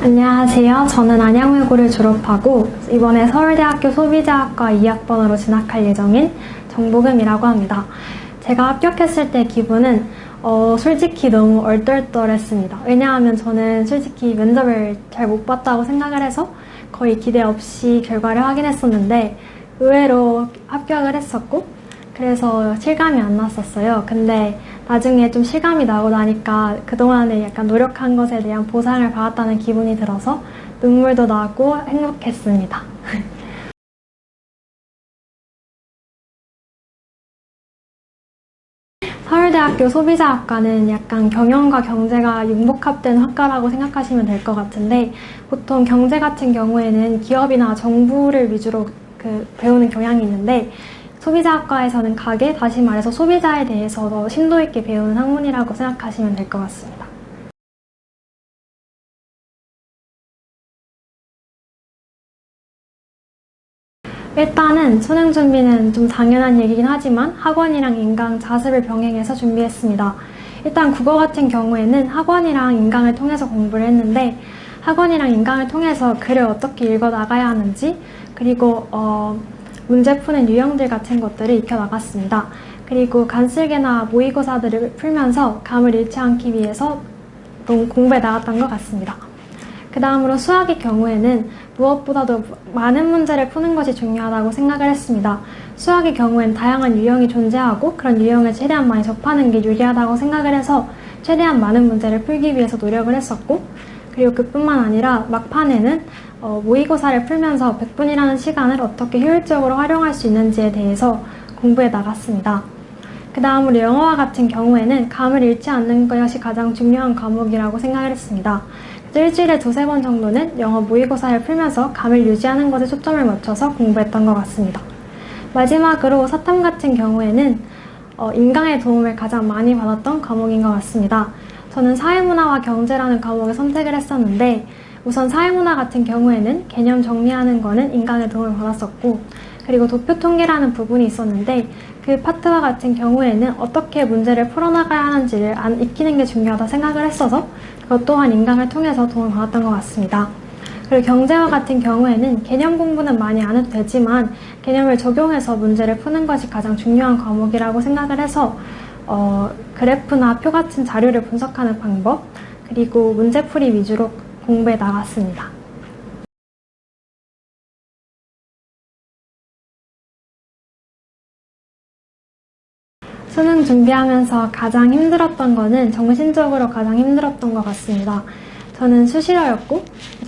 안녕하세요. 저는 안양외고를 졸업하고 이번에 서울대학교 소비자학과 2학번으로 진학할 예정인 정보금이라고 합니다. 제가 합격했을 때 기분은 솔직히 너무 얼떨떨했습니다. 왜냐하면 저는 솔직히 면접을 잘 못 봤다고 생각을 해서 거의 기대 없이 결과를 확인했었는데 의외로 합격을 했었고 그래서 실감이 안 났었어요. 근데 나중에 좀 실감이 나고 나니까 그동안에 약간 노력한 것에 대한 보상을 받았다는 기분이 들어서 눈물도 나고 행복했습니다. 서울대학교 소비자학과는 약간 경영과 경제가 융복합된 학과라고 생각하시면 될 것 같은데 보통 경제 같은 경우에는 기업이나 정부를 위주로 배우는 경향이 있는데 소비자학과에서는 가게, 다시 말해서 소비자에 대해서 더 심도 있게 배우는 학문이라고 생각하시면 될 것 같습니다. 일단은 수능 준비는 좀 당연한 얘기긴 하지만 학원이랑 인강 자습을 병행해서 준비했습니다. 일단 국어 같은 경우에는 학원이랑 인강을 통해서 공부를 했는데 학원이랑 인강을 통해서 글을 어떻게 읽어 나가야 하는지 그리고 문제 푸는 유형들 같은 것들을 익혀나갔습니다. 그리고 간슬개나 모의고사들을 풀면서 감을 잃지 않기 위해서 공부해 나갔던 것 같습니다. 그 다음으로 수학의 경우에는 무엇보다도 많은 문제를 푸는 것이 중요하다고 생각을 했습니다. 수학의 경우엔 다양한 유형이 존재하고 그런 유형을 최대한 많이 접하는 게 유리하다고 생각을 해서 최대한 많은 문제를 풀기 위해서 노력을 했었고 그리고 그뿐만 아니라 막판에는 모의고사를 풀면서 100분이라는 시간을 어떻게 효율적으로 활용할 수 있는지에 대해서 공부해 나갔습니다. 그 다음으로 영어와 같은 경우에는 감을 잃지 않는 것이 가장 중요한 과목이라고 생각을 했습니다. 그래서 일주일에 2-3번 정도는 영어 모의고사를 풀면서 감을 유지하는 것에 초점을 맞춰서 공부했던 것 같습니다. 마지막으로 사탐 같은 경우에는 인강의 도움을 가장 많이 받았던 과목인 것 같습니다. 저는 사회문화와 경제라는 과목을 선택을 했었는데 우선 사회문화 같은 경우에는 개념 정리하는 거는 인강의 도움을 받았었고 그리고 도표통계라는 부분이 있었는데 그 파트와 같은 경우에는 어떻게 문제를 풀어나가야 하는지를 익히는 게 중요하다 생각을 했어서 그것 또한 인강을 통해서 도움을 받았던 것 같습니다. 그리고 경제와 같은 경우에는 개념 공부는 많이 안 해도 되지만 개념을 적용해서 문제를 푸는 것이 가장 중요한 과목이라고 생각을 해서 그래프나 표 같은 자료를 분석하는 방법 그리고 문제풀이 위주로 공부해 나갔습니다. 수능 준비하면서 가장 힘들었던 거는 정신적으로 가장 힘들었던 것 같습니다. 저는 수시러였고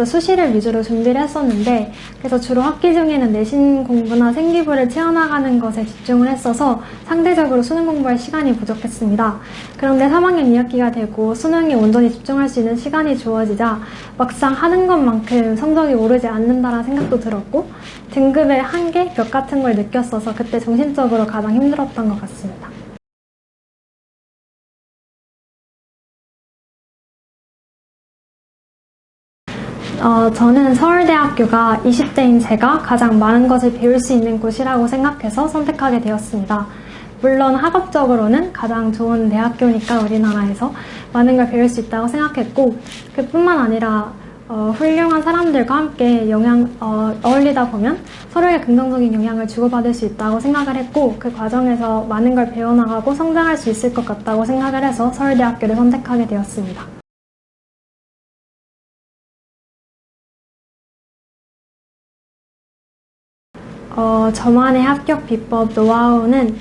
수시를 위주로 준비를 했었는데 그래서 주로 학기 중에는 내신 공부나 생기부를 채워나가는 것에 집중을 했어서 상대적으로 수능 공부할 시간이 부족했습니다. 그런데 3학년 2학기가 되고 수능에 온전히 집중할 수 있는 시간이 주어지자 막상 하는 것만큼 성적이 오르지 않는다라는 생각도 들었고 등급의 한계, 벽 같은 걸 느꼈어서 그때 정신적으로 가장 힘들었던 것 같습니다. 저는 서울대학교가 20대인 제가 가장 많은 것을 배울 수 있는 곳이라고 생각해서 선택하게 되었습니다. 물론 학업적으로는 가장 좋은 대학교니까 우리나라에서 많은 걸 배울 수 있다고 생각했고 그뿐만 아니라 훌륭한 사람들과 함께 어울리다 보면 서로의 긍정적인 영향을 주고받을 수 있다고 생각을 했고 그 과정에서 많은 걸 배워나가고 성장할 수 있을 것 같다고 생각을 해서 서울대학교를 선택하게 되었습니다. 저만의 합격 비법 노하우는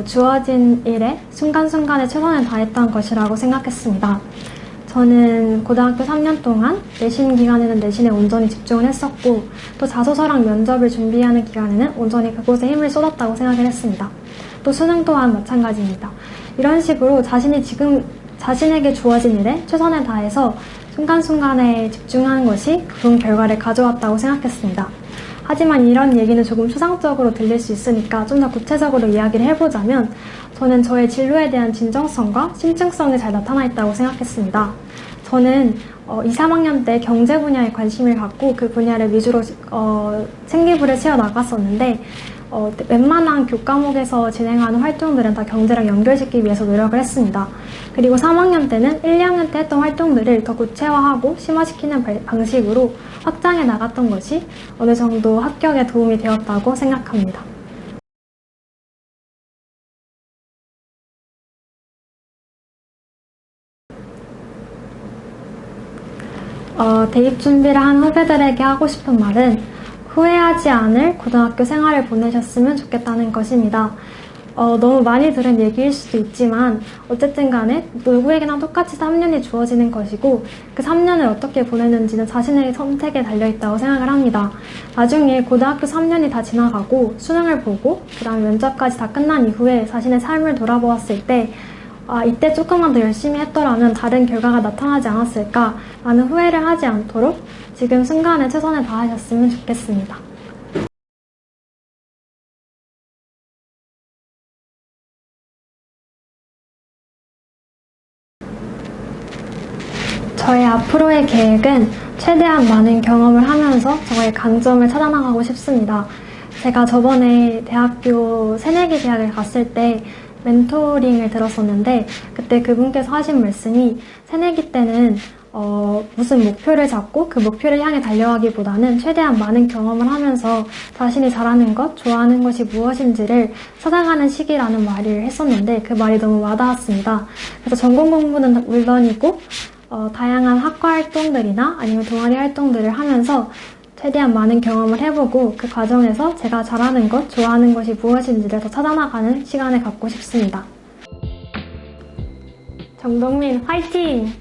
주어진 일에 순간순간에 최선을 다했던 것이라고 생각했습니다. 저는 고등학교 3년 동안 내신 기간에는 내신에 온전히 집중을 했었고 또 자소서랑 면접을 준비하는 기간에는 온전히 그곳에 힘을 쏟았다고 생각을 했습니다. 또 수능 또한 마찬가지입니다. 이런 식으로 자신에게 주어진 일에 최선을 다해서 순간순간에 집중하는 것이 좋은 결과를 가져왔다고 생각했습니다. 하지만 이런 얘기는 조금 추상적으로 들릴 수 있으니까 좀 더 구체적으로 이야기를 해보자면 저는 저의 진로에 대한 진정성과 신중성이 잘 나타나 있다고 생각했습니다. 저는 2, 3학년 때 경제 분야에 관심을 갖고 그 분야를 위주로 생기부를 채워 나갔었는데 웬만한 교과목에서 진행하는 활동들은 다 경제랑 연결시키기 위해서 노력을 했습니다. 그리고 3학년 때는 1, 2학년 때 했던 활동들을 더 구체화하고 심화시키는 방식으로 확장해 나갔던 것이 어느 정도 합격에 도움이 되었다고 생각합니다. 대입 준비를 한 후배들에게 하고 싶은 말은 후회하지 않을 고등학교 생활을 보내셨으면 좋겠다는 것입니다. 너무 많이 들은 얘기일 수도 있지만 어쨌든 간에 누구에게나 똑같이 3년이 주어지는 것이고 그 3년을 어떻게 보내는지는 자신의 선택에 달려있다고 생각을 합니다. 나중에 고등학교 3년이 다 지나가고 수능을 보고 그 다음에 면접까지 다 끝난 이후에 자신의 삶을 돌아보았을 때 이때 조금만 더 열심히 했더라면 다른 결과가 나타나지 않았을까 라는 후회를 하지 않도록 지금 순간에 최선을 다하셨으면 좋겠습니다. 저의 앞으로의 계획은 최대한 많은 경험을 하면서 저의 강점을 찾아나가고 싶습니다. 제가 저번에 대학교 새내기 대학을 갔을 때 멘토링을 들었었는데 그때 그분께서 하신 말씀이 새내기 때는 무슨 목표를 잡고 그 목표를 향해 달려가기보다는 최대한 많은 경험을 하면서 자신이 잘하는 것, 좋아하는 것이 무엇인지를 찾아가는 시기라는 말을 했었는데 그 말이 너무 와닿았습니다. 그래서 전공 공부는 물론이고 다양한 학과 활동들이나 아니면 동아리 활동들을 하면서 최대한 많은 경험을 해보고 그 과정에서 제가 잘하는 것, 좋아하는 것이 무엇인지를 더 찾아나가는 시간을 갖고 싶습니다. 정동민 화이팅!